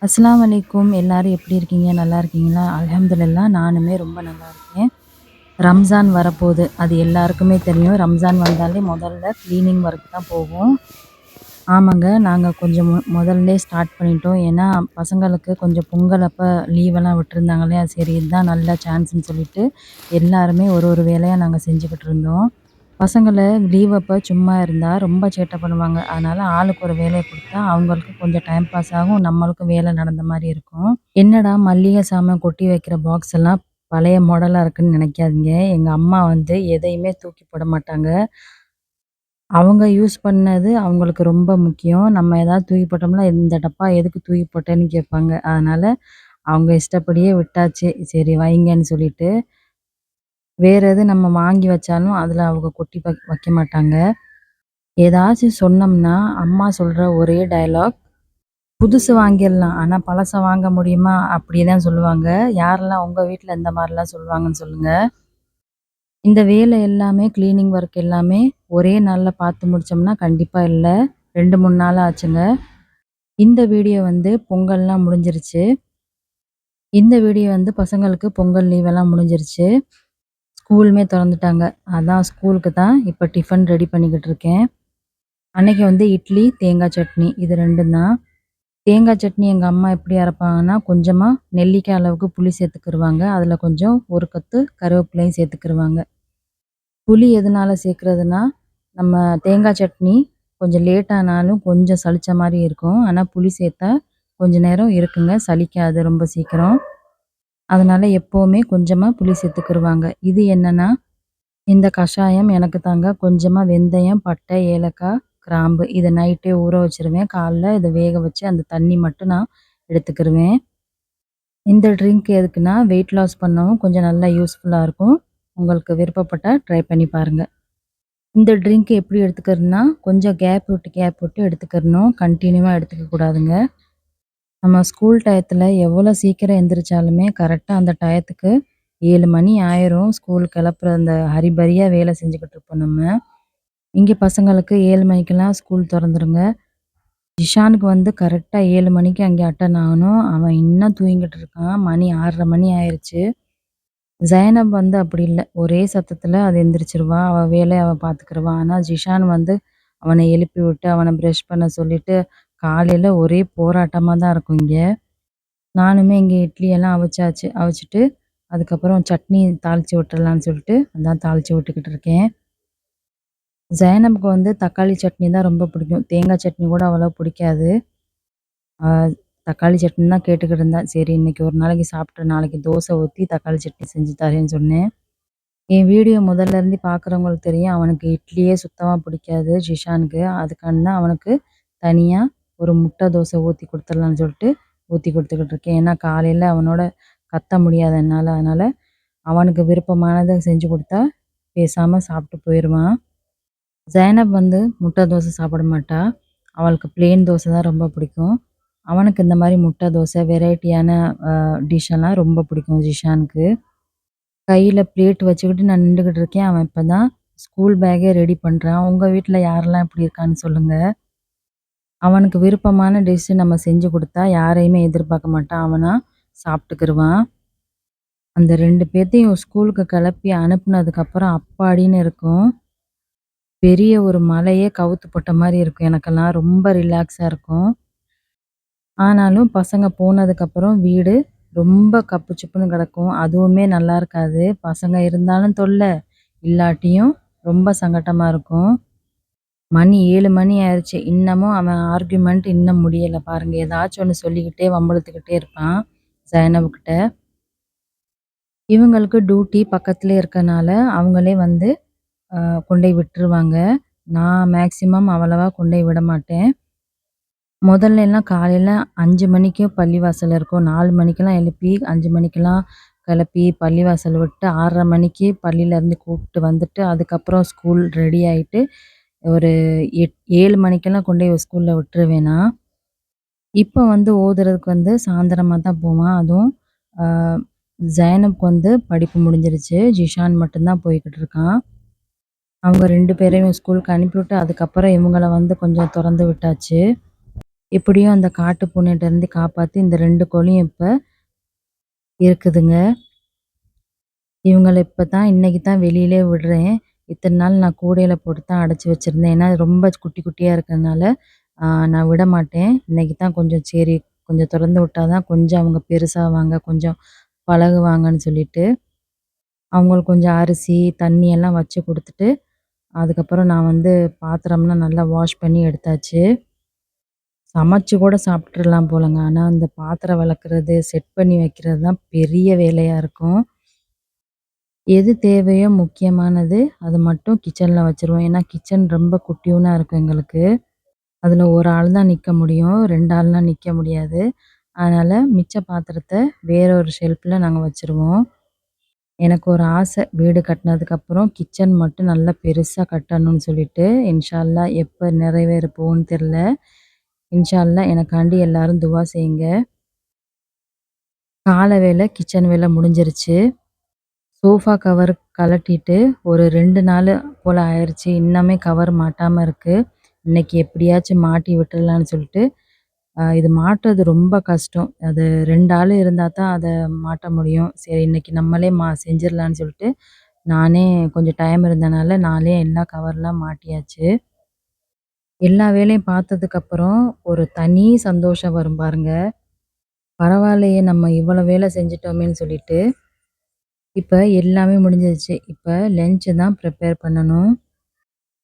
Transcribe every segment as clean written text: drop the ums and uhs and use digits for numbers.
அஸ்ஸலாமு அலைக்கும். எல்லாரும் எப்படி இருக்கீங்க? நல்லா இருக்கீங்களா? அல்ஹம்துலில்லாஹ் நானுமே ரொம்ப நல்லா இருக்கேன். ரம்ஜான் வரப்போது. அது எல்லாருக்குமே தெரியும். ரம்ஜான் வந்தாலே முதல்ல கிளீனிங் ஒர்க் தான் போகும். ஆமாங்க. நாங்க கொஞ்சம் முதல்லே ஸ்டார்ட் பண்ணிட்டோம். ஏன்னா, பசங்களுக்கு கொஞ்சம் பொங்கல் அப்ப லீவெல்லாம் விட்டுருந்தாங்க இல்லையா? சரி இதுதான் நல்ல சான்ஸ்ன்னு சொல்லிட்டு, எல்லாருமே ஒரு ஒரு வேலையா நாங்க செஞ்சுக்கிட்டு இருந்தோம். பசங்கள லீவ் அப்ப சும்மா இருந்தா ரொம்ப சேட்டை பண்ணுவாங்க. அதனால ஆளுக்கு ஒரு வேலைய குடுத்தா, அவங்களுக்கு கொஞ்சம் டைம் பாஸ் ஆகும். நம்மளுக்கும் வேலை நடந்த மாரி இருக்கும். என்னடா மல்லிகை சாமான் கொட்டி வைக்கிற பாக்ஸ் எல்லாம் பழைய மாடலா இருக்குன்னு நெனைக்காதீங்க. எங்க அம்மா வந்து எதையுமே தூக்கி போட மாட்டாங்க. அவங்க யூஸ் பண்ணது அவங்களுக்கு ரொம்ப முக்கியம். நம்ம ஏதாவது தூக்கி போட்டோம்னா, "இந்த டப்பா எதுக்கு தூக்கி போட்டேன்னு?" கேட்பாங்க. அதனால அவங்க இஷ்டப்படியே விட்டாச்சு. சரி வைங்கன்னு சொல்லிட்டு. வேற எது நம்ம வாங்கி வச்சாலும் அதில அவங்க கொட்டி வைக்க மாட்டாங்க. ஏதாச்சும் சொன்னோம்னா, அம்மா சொல்ற ஒரே டயலாக், "புதுசு வாங்கிர்லாம். ஆனா பழச வாங்க முடியுமா?" அப்படி தான் சொல்லுவாங்க. யாரெல்லாம் உங்க வீட்ல இந்த மாரிலாம் சொல்லுவாங்கன்னு சொல்லுங்க. இந்த வேலை எல்லாமே கிளீனிங் ஒர்க் எல்லாமே ஒரே நாள்ல பார்த்து முடிச்சோம்னா, கண்டிப்பா இல்ல. 2, 3 நாள் ஆச்சுங்க. இந்த வீடியோ வந்து பொங்கல்லாம் முடிஞ்சிருச்சு. இந்த வீடியோ வந்து பசங்களுக்கு பொங்கல் லீவெல்லாம் முடிஞ்சிருச்சு. ஸ்கூலுமே தொறந்துட்டாங்க. அதான் ஸ்கூலுக்கு தான் இப்ப டிஃபன் ரெடி பண்ணிக்கிட்டு இருக்கேன். அன்னைக்கு வந்து இட்லி, தேங்காய் சட்னி இது 2ம் தான். தேங்காய் சட்னி எங்க அம்மா எப்படி அரைப்பாங்கன்னா, கொஞ்சமா நெல்லிக்காய் அளவுக்கு புளி சேர்த்துக்கிருவாங்க. அதில கொஞ்சம் 1 கொத்து கருவேப்பிலையும் சேர்த்துக்கிருவாங்க. புளி எதனால சேர்க்கிறதுனா, நம்ம தேங்காய் சட்னி கொஞ்சம் லேட் ஆனாலும் கொஞ்சம் சலிச்ச மாரி இருக்கும். ஆனா புளி சேர்த்தா கொஞ்ச நேரம் இருக்குங்க. சலிக்காது ரொம்ப சீக்கிரம். அதனால எப்பவுமே கொஞ்சமா புளி சேர்த்துக்கிருவாங்க. இது என்னன்னா, இந்த கஷாயம் எனக்கு தாங்க கொஞ்சமா வெந்தயம், பட்டை, ஏலக்காய், கிராம்பு இத நைட்டே ஊற வச்சுருவேன். காலைல இத வேக வச்சு அந்த தண்ணி மட்டும் நான் எடுத்துக்கிருவேன். இந்த ட்ரிங்க் எதுக்குன்னா, வெயிட் லாஸ் பண்ணவும் கொஞ்சம் நல்லா யூஸ்ஃபுல்லா இருக்கும். உங்களுக்கு விருப்பப்பட்டா ட்ரை பண்ணி பாருங்க. இந்த ட்ரிங்க் எப்படி எடுத்துக்கிறதுனா, கொஞ்சம் கேப் விட்டு எடுத்துக்கிறணும். கன்டினியூவா எடுத்துக்க கூடாதுங்க. நம்ம ஸ்கூல் டயத்துல எவ்வளோ சீக்கிரம் எந்திரிச்சாலுமே கரெக்ட்டா அந்த டயத்துக்கு 7 மணி ஆயிரும். ஸ்கூல் கிளப்புற அந்த ஹரிபரியா வேலை செஞ்சுக்கிட்டு இருப்போம் நம்ம. இங்க பசங்களுக்கு 7 மணிக்கெல்லாம் ஸ்கூல் தொறந்துருங்க. ஜிஷானுக்கு வந்து கரெக்ட்டா 7 மணிக்கு அங்கே அட்டெண்ட் ஆகணும். அவன் இன்னும் தூங்கிட்டு இருக்கான். மணி 6:30 மணி ஆயிருச்சு. ஜைனப் வந்து அப்படி இல்ல. ஒரே சத்தத்துல அது எந்திரிச்சுருவா. அவ வேலைய அவ பார்த்துக்கிருவா. ஆனா ஜிஷான் வந்து அவன எழுப்பி விட்டு, அவன பிரஷ் பண்ண சொல்லிட்டு, காலையில ஒரே போராட்டமா தான் இருக்கும் இங்க. நானுமே இங்க இட்லி எல்லாம் அவிச்சாச்சு. அவிச்சுட்டு, அதுக்கப்புறம் சட்னி தாளிச்சு விட்டுறலான்னு சொல்லிட்டு, அதான் தாளிச்சு விட்டுக்கிட்டு இருக்கேன். ஜைனப்க்கு வந்து தக்காளி சட்னி தான் ரொம்ப பிடிக்கும். தேங்காய் சட்னி கூட அவ்வளவா பிடிக்காது. ஆ தக்காளி சட்னி தான் கேட்டுக்கிட்டு இருந்தா. சரி இன்னைக்கு ஒரு நாளைக்கு சாப்பிட்டு நாளைக்கு தோசை ஊத்தி தக்காளி சட்னி செஞ்சு தரேன்னு சொன்னேன். என் வீடியோ முதல்ல இருந்து பார்க்குறவங்களுக்கு தெரியும். அவனுக்கு இட்லியே சுத்தமா பிடிக்காது ஜிஷானுக்கு. அதுக்காண்டி தான் அவனுக்கு தனியா ஒரு முட்டை தோசை ஊத்தி குடுத்துடலான்னு சொல்லிட்டு ஊத்தி குடுத்துக்கிட்டு இருக்கேன். ஏன்னா காலையில அவனோட கத்த முடியாது என்னால. அதனால அவனுக்கு விருப்பமானத செஞ்சு குடுத்தா பேசாம சாப்பிட்டு போயிருவான். ஜைனப் வந்து முட்டை தோசை சாப்பிட மாட்டா. அவளுக்கு பிளெயின் தோசை தான் ரொம்ப பிடிக்கும். அவனுக்கு இந்த மாரி முட்டை தோசை வெரைட்டியான டிஷ் எல்லாம் ரொம்ப பிடிக்கும் ஜிஷானுக்கு. கையில பிளேட் வச்சுக்கிட்டு நான் நின்டுகிட்டு இருக்கேன். அவன் இப்பதான் ஸ்கூல் பேக்கே ரெடி பண்றான். உங்க வீட்ல யாரெல்லாம் இப்படி இருக்கான்னு சொல்லுங்க. அவனுக்கு விருப்பமான டிஷ் நம்ம செஞ்சு குடுத்தா யாரையுமே எதிர்பார்க்க மாட்டான். அவனா சாப்பிட்டுக்கிருவான். அந்த 2 பேத்தையும் ஸ்கூலுக்கு கிளப்பி அனுப்புனதுக்கப்புறம் அப்பாடின்னு இருக்கும். பெரிய ஒரு மலையே கவுத்து போட்ட மாரி இருக்கும். எனக்கெல்லாம் ரொம்ப ரிலாக்ஸா இருக்கும். ஆனாலும் பசங்க போனதுக்கப்புறம் வீடு ரொம்ப கப்பு சிப்புன்னு கிடக்கும். அதுவுமே நல்லா இருக்காது. பசங்க இருந்தாலும் தொல்ல, இல்லாட்டியும் ரொம்ப சங்கட்டமா இருக்கும். மணி 7 மணி ஆயிருச்சு. இன்னமும் அவன் ஆர்கியூமெண்ட் இன்னும் முடியல பாருங்க. ஏதாச்சும் ஒண்ணு சொல்லிக்கிட்டே வம்பிழுத்துக்கிட்டே இருப்பான், ஜைனப்கிட்ட. இவங்களுக்கு டியூட்டி பக்கத்திலேயே இருக்கனால, அவங்களே வந்து கொண்டோய் விட்டுருவாங்க. நான் மேக்ஸிமம் அவ்வளவா கொண்டோய் விட மாட்டேன். முதல்ல எல்லாம் காலையில 5 மணிக்கு பள்ளிவாசல் இருக்கும். 4 மணிக்கெல்லாம் எழுப்பி 5 மணிக்கெல்லாம் கிளப்பி பள்ளிவாசல் விட்டு 6:30 மணிக்கு பள்ளியிலேருந்து கூப்பிட்டு வந்துட்டு, அதுக்கப்புறம் ஸ்கூல் ரெடி ஆயிட்டு, ஒரு 7 மணிக்கெல்லாம் கொண்டோய் ஸ்கூல்ல விட்டுருவேன் நான். இப்ப வந்து ஓதுறதுக்கு வந்து சாயந்தரமா தான் போவான். அதுவும் ஆ ஜைனப்க்கு வந்து படிப்பு முடிஞ்சிருச்சு. ஜிஷான் மட்டும் தான் போய்க்கிட்டு இருக்கான். அவங்க 2 பேரையும் ஸ்கூலுக்கு அனுப்பிவிட்டு, அதுக்கப்புறம் இவங்கள வந்து கொஞ்சம் தொறந்து விட்டாச்சு. எப்படியும் அந்த காட்டு பூனைட்டருந்து காப்பாத்தி இந்த 2 கோழியும் இப்ப இருக்குதுங்க. இவங்கள இப்ப தான் இன்னைக்கு தான் வெளியிலே விடுறேன். இத்தன நாள் நான் கூடையில போட்டு தான் அடைச்சு வச்சிருந்தேன். ஏன்னா ரொம்ப குட்டி குட்டியா இருக்கறனால, நான் விடமாட்டேன். இன்னைக்கு தான் கொஞ்சம் சரி கொஞ்சம் தொறந்து விட்டா தான் கொஞ்சம் அவங்க பெருசாவாங்க, கொஞ்சம் பழகுவாங்கன்னு சொல்லிட்டு, அவங்களுக்கு கொஞ்சம் அரிசி, தண்ணி எல்லாம் வச்சு குடுத்துட்டு, அதுக்கப்புறம் நான் வந்து பாத்திரம்லாம் நல்லா வாஷ் பண்ணி எடுத்தாச்சு. சமைச்சு கூட சாப்பிட்டுறலாம் போலங்க. ஆனா, அந்த பாத்திரம் வெளக்குறது, செட் பண்ணி வைக்கிறது தான் பெரிய வேலையா இருக்கும். எது தேவையோ முக்கியமானது, அது மட்டும் கிச்சன்ல வச்சுருவோம். ஏன்னா, கிச்சன் ரொம்ப குட்டியூனா இருக்கும் எங்களுக்கு. அதுல ஒரு ஆள் தான் நிக்க முடியும். 2 ஆள்லாம் நிக்க முடியாது. அதனால மிச்ச பாத்திரத்த வேற ஒரு ஷெல்ஃப்ல நாங்க வச்சுருவோம். எனக்கு ஒரு ஆசை வீடு கட்டுனதுக்கப்புறம் கிச்சன் மட்டும் நல்லா பெருசா கட்டணும்னு சொல்லிட்டு, இன்ஷா அல்லாஹ் எப்ப நிறைவேற போகுதுன்னு தெரியல. இன்ஷா அல்லாஹ் எனக்காண்டி எல்லாரும் துவா செய்யுங்க. கால வேல, கிச்சன் வேல முடிஞ்சிருச்சு. சோஃபா கவர் கழட்டிட்டு ஒரு 2 நாளு போல ஆயிருச்சு. இன்னமே கவர் மாட்டாம இருக்கு. இன்னைக்கு எப்படியாச்சும் மாட்டி விட்டுறலான்னு சொல்லிட்டு, இது மாட்டுறது ரொம்ப கஷ்டம். அது 2 ஆளு இருந்தா தான் அத மாட்ட முடியும். சரி இன்னைக்கு நம்மளே செஞ்சிரலான்னு சொல்லிட்டு, நானே கொஞ்சம் டைம் இருந்தனால, நானே எல்லா கவர்லாம் மாட்டியாச்சு. எல்லா வேலையும் பார்த்ததுக்கப்புறம், ஒரு தனி சந்தோஷம் வரும் பாருங்க. பரவாயில்லையே நம்ம இவ்வளோ வேலை செஞ்சுட்டோமேன்னு சொல்லிட்டு. இப்ப எல்லாமே முடிஞ்சிருச்சு. இப்ப லஞ்ச் தான் ப்ரிப்பேர் பண்ணணும்.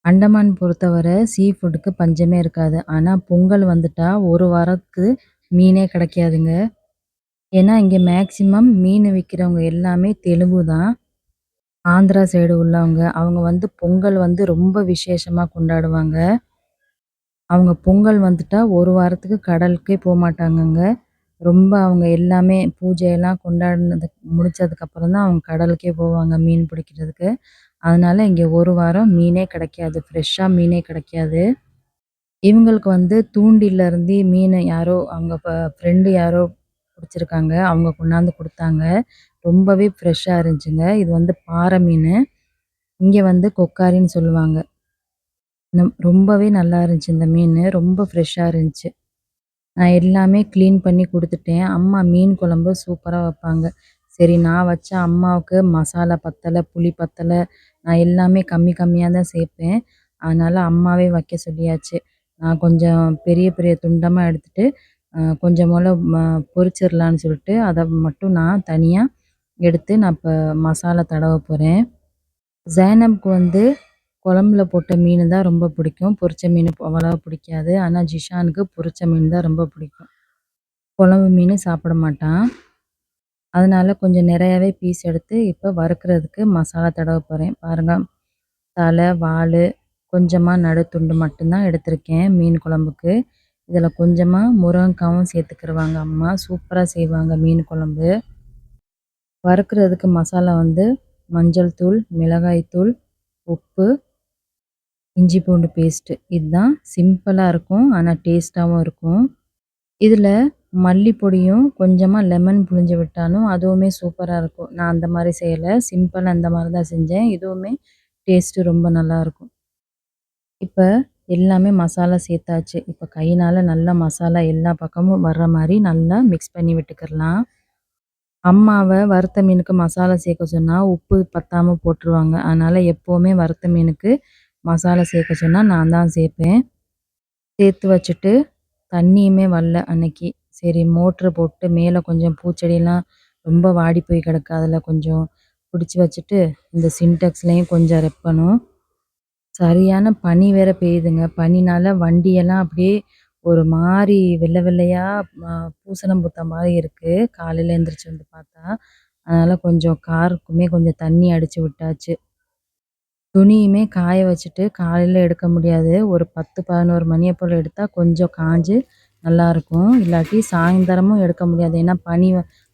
அண்டமான் பொறுத்தவர சீ ஃபுட்டுக்கு பஞ்சமே இருக்காது. ஆனா பொங்கல் வந்துட்டா 1 வாரத்துக்கு மீனே கிடைக்காதுங்க. ஏன்னா இங்க மேக்ஸிமம் மீன் விக்கிறவங்க எல்லாமே தெலுங்கு தான். ஆந்திரா சைடு உள்ளவங்க. அவங்க வந்து பொங்கல் வந்து ரொம்ப விசேஷமா கொண்டாடுவாங்க. அவங்க பொங்கல் வந்துட்டா 1 வாரத்துக்கு கடலுக்கே போமாட்டாங்கங்க. ரொம்ப அவங்க எல்லாமே பூஜையெல்லாம் கொண்டாடினது முடிச்சதுக்கப்புறம் தான் அவங்க கடலுக்கே போவாங்க மீன் பிடிக்கிறதுக்கு. அதனால இங்க 1 வாரம் மீனே கிடைக்காது. ஃப்ரெஷ்ஷா மீனே கிடைக்காது. இவங்களுக்கு வந்து தூண்டில்லருந்து மீன யாரோ அவங்க ஃப்ரெண்டு யாரோ புடிச்சிருக்காங்க. அவங்க கொண்டாந்து குடுத்தாங்க. ரொம்பவே ஃப்ரெஷ்ஷா இருந்துச்சுங்க. இது வந்து பாறை மீனு. இங்க வந்து கொக்காரின்னு சொல்லுவாங்க. ரொம்பவே நல்லா இருந்துச்சு இந்த மீனு. ரொம்ப ஃப்ரெஷ்ஷா இருந்துச்சு. நான் எல்லாமே கிளீன் பண்ணி குடுத்துட்டேன். அம்மா மீன் குழம்பு சூப்பரா வைப்பாங்க. சரி நான் வச்சா அம்மாவுக்கு மசாலா பத்தல, புளி பத்தல. நான் எல்லாமே கம்மி கம்மியா தான் சேர்ப்பேன். அதனால அம்மாவே வைக்க சொல்லியாச்சு. நான் கொஞ்சம் பெரிய பெரிய துண்டமா எடுத்துட்டு, கொஞ்சம் போல பொரிச்சிரலான்னு சொல்லிட்டு, அத மட்டும் நான் தனியா எடுத்து நான் இப்ப மசாலா தடவ போறேன். ஜைனப்க்கு வந்து குழம்புல போட்ட மீனு தான் ரொம்ப பிடிக்கும். பொரிச்ச மீனு அவ்வளவா பிடிக்காது. ஆனா ஜிஷானுக்கு பொரிச்ச மீன் தான் ரொம்ப பிடிக்கும். குழம்பு மீனு சாப்பிட மாட்டான். அதனால கொஞ்சம் நிறையாவே பீஸ் எடுத்து இப்ப வறுக்கிறதுக்கு மசாலா தடவ போறேன். பாருங்க, தலை, வாலு, கொஞ்சமா நடுத்துண்டு மட்டும் தான் எடுத்திருக்கேன் மீன் குழம்புக்கு. இதில கொஞ்சமா முருங்கக்காவும் சேர்த்துக்கிருவாங்க அம்மா. சூப்பரா செய்வாங்க மீன் குழம்பு. வறுக்கிறதுக்கு மசாலா வந்து மஞ்சள் தூள், மிளகாய் தூள், உப்பு, இஞ்சி பூண்டு பேஸ்ட்டு. இதுதான் சிம்பிளா இருக்கும். ஆனா டேஸ்ட்டாவும் இருக்கும். இதில மல்லி பொடியும், கொஞ்சமா லெமன் புழிஞ்சு விட்டாலும் அதுவுமே சூப்பரா இருக்கும். நான் அந்த மாரி செய்யல. சிம்பிளா இந்த மாரி தான் செஞ்சேன். இதுவுமே டேஸ்ட்டு ரொம்ப நல்லாயிருக்கும். இப்ப எல்லாமே மசாலா சேர்த்தாச்சு. இப்ப கையினால நல்லா மசாலா எல்லா பக்கமும் வர்ற மாரி நல்லா மிக்ஸ் பண்ணி விட்டுக்கிறலாம். அம்மாவ வறுத்த மீனுக்கு மசாலா சேர்க்க சொன்னா, உப்பு பத்தாம போட்டுருவாங்க. அதனால எப்பவுமே வறுத்த மீனுக்கு மசாலா சேர்க்க சொன்னா நான் தான் சேர்ப்பேன். சேர்த்து வச்சுட்டு, தண்ணியுமே வரல அன்னைக்கு. சரி மோட்ரு போட்டு மேல கொஞ்சம் பூச்செடிலாம் ரொம்ப வாடி போய் கிடக்கு. அதில கொஞ்சம் புடிச்சு வச்சுட்டு, இந்த சின்டெக்ஸ்லயும் கொஞ்சம் ரெப்பணும். சரியான பனி வேற பெய்யுதுங்க. பனினால வண்டியெல்லாம் அப்படியே ஒரு மாரி வெள்ள வெள்ளையா பூசணம் பூத்த மாரி இருக்கு. காலையில எந்திரிச்சு வந்து பார்த்தா. அதனால கொஞ்சம் காருக்குமே கொஞ்சம் தண்ணி அடிச்சு விட்டாச்சு. துணியுமே காய வச்சுட்டு காலையில எடுக்க முடியாது. ஒரு 10, 11 மணிய போல எடுத்தா கொஞ்சம் காஞ்சு நல்லாயிருக்கும். இல்லாட்டி சாயந்தரமும் எடுக்க முடியாது. ஏன்னா பனி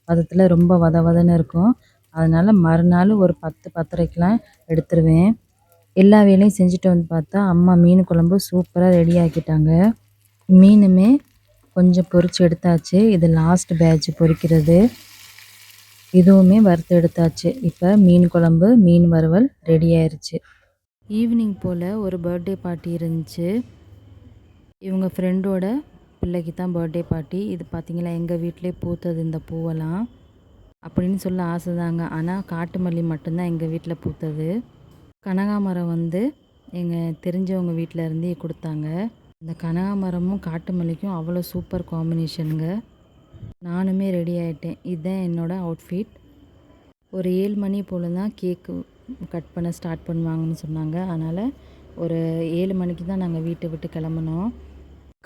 பதத்தில ரொம்ப வத வதன்னு இருக்கும். அதனால மறுநாள் ஒரு 10, 10:30க்கெல்லாம் எடுத்துருவேன். எல்லா வேலையும் செஞ்சுட்டு வந்து பார்த்தா, அம்மா மீன் குழம்பு சூப்பரா ரெடி ஆக்கிட்டாங்க. மீனுமே கொஞ்சம் பொரிச்சு எடுத்தாச்சு. இது லாஸ்ட் பேட்ச் பொரிக்கிறது. இதுவுமே வறுத்து எடுத்தாச்சு. இப்ப மீன் குழம்பு, மீன் வறுவல் ரெடி ஆயிருச்சு. ஈவினிங் போல ஒரு பர்த்டே பார்ட்டி இருந்துச்சு. இவங்க ஃப்ரெண்டோட பிள்ளைக்கு தான் பர்த்டே பார்ட்டி. இது பார்த்தீங்களா எங்கள் வீட்டிலே பூத்தது இந்த பூவெல்லாம் அப்படின்னு சொல்ல ஆசைதாங்க. ஆனால் காட்டு மல்லி மட்டும்தான் எங்கள் வீட்டில் பூத்தது. கனகாமரம் வந்து எங்கள் தெரிஞ்சவங்க வீட்டில் இருந்தே கொடுத்தாங்க. இந்த கனகாமரமும் காட்டு மல்லிக்கும் அவ்வளோ சூப்பர் காம்பினேஷனுங்க. நானுமே ரெடி ஆகிட்டேன். இதுதான் என்னோடய அவுட்ஃபிட். ஒரு 7 மணி போல் தான் கேக்கு கட் பண்ண ஸ்டார்ட் பண்ணுவாங்கன்னு சொன்னாங்க. அதனால் ஒரு 7 மணிக்கு தான் நாங்கள் வீட்டை விட்டு கிளம்புனோம்.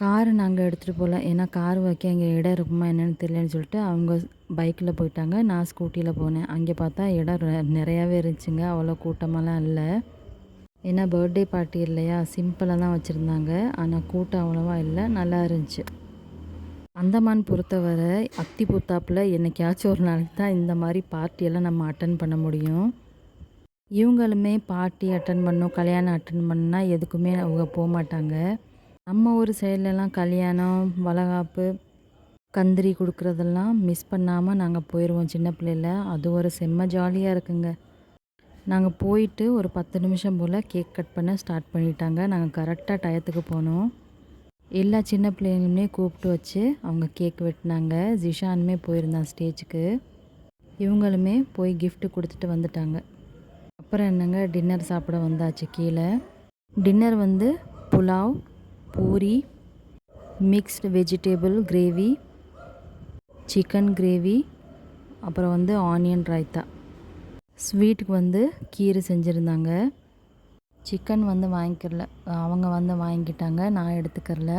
காரு நாங்கள் எடுத்துகிட்டு போகல. ஏன்னா கார் வைக்க இங்கே இடம் இருக்குமா என்னென்னு தெரியலன்னு சொல்லிட்டு அவங்க பைக்கில் போயிட்டாங்க. நான் ஸ்கூட்டியில் போனேன். அங்கே பார்த்தா இடம் நிறையாவே இருந்துச்சுங்க. அவ்வளோ கூட்டமெல்லாம் இல்லை. ஏன்னா பர்த்டே பார்ட்டி இல்லையா, சிம்பிளாக தான் வச்சுருந்தாங்க. ஆனால் கூட்டம் அவ்வளோவா இல்லை, நல்லா இருந்துச்சு. அந்தமான் பொறுத்தவரை அத்தி பூத்தாப்பில் என்னைக்காச்சும் ஒரு நாளைக்கு தான் இந்த மாதிரி பார்ட்டியெல்லாம் நம்ம அட்டன் பண்ண முடியும். இவங்களுமே பார்ட்டி அட்டன் பண்ணணும், கல்யாணம் அட்டன் பண்ணால் எதுக்குமே அவங்க போக மாட்டாங்க. நம்ம ஊர் சைட்லலாம் கல்யாணம், வளைகாப்பு, கந்திரி கொடுக்குறதெல்லாம் மிஸ் பண்ணாமல் நாங்கள் போயிடுவோம் சின்ன பிள்ளையில். அது ஒரு செம்ம ஜாலியாக இருக்குங்க. நாங்கள் போயிட்டு ஒரு 10 நிமிஷம் போல் கேக் கட் பண்ண ஸ்டார்ட் பண்ணிட்டாங்க. நாங்கள் கரெக்டாக டயத்துக்கு போனோம். எல்லா சின்ன பிள்ளைங்களுமே கூப்பிட்டு வச்சு அவங்க கேக் வெட்டினாங்க. ஜிஷானுமே போயிருந்தான் ஸ்டேஜுக்கு. இவங்களுமே போய் கிஃப்ட்டு கொடுத்துட்டு வந்துட்டாங்க. அப்புறம் என்னங்க, டின்னர் சாப்பிட வந்தாச்சு கீழே. டின்னர் வந்து pulao, puri, mixed vegetable gravy, chicken gravy, அப்புறம் வந்து ஆனியன் ரைத்தா. ஸ்வீட்டுக்கு வந்து கீரை செஞ்சுருந்தாங்க. சிக்கன் வந்து வாங்கிக்கிறல, அவங்க வந்து வாங்கிக்கிட்டாங்க, நான் எடுத்துக்கிறல.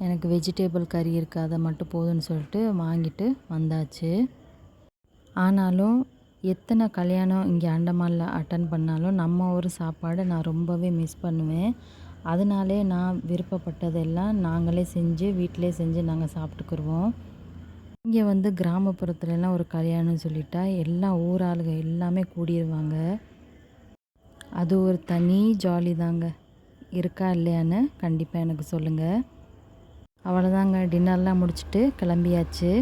எனக்கு வெஜிடேபிள் கறி இருக்குது, அதை மட்டும் போதும்னு சொல்லிட்டு வாங்கிட்டு வந்தாச்சு. ஆனாலும் எத்தனை கல்யாணம் இங்கே அண்டமானில் அட்டன் பண்ணாலும் நம்ம ஊர் சாப்பாடு நான் ரொம்பவே மிஸ் பண்ணுவேன். அதனாலே நான் விருப்பப்பட்டதெல்லாம் நாங்களே செஞ்சு வீட்டிலே செஞ்சு நாங்கள் சாப்பிட்டுக்குருவோம். இங்கே வந்து கிராமப்புறத்துலலாம் ஒரு கல்யாணம்னு சொல்லிட்டா எல்லா ஊர் ஆளுங்க எல்லாமே கூடிடுவாங்க. அது ஒரு தனி ஜாலி தாங்க. இருக்கா இல்லையான்னு கண்டிப்பாக எனக்கு சொல்லுங்கள். அவ்வளோதாங்க, டின்னர்லாம் முடிச்சுட்டு கிளம்பியாச்சு.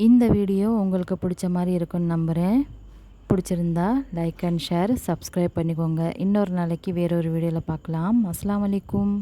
இந்த வீடியோ உங்களுக்கு பிடிச்ச மாதிரி இருக்குன்னு நம்புகிறேன். பிடிச்சிருந்தா லைக் அண்ட் ஷேர், சப்ஸ்கிரைப் பண்ணிக்கோங்க. இன்னொரு நாளைக்கு வேறொரு வீடியோவில் பார்க்கலாம். அஸ்ஸலாமு அலைக்கும்.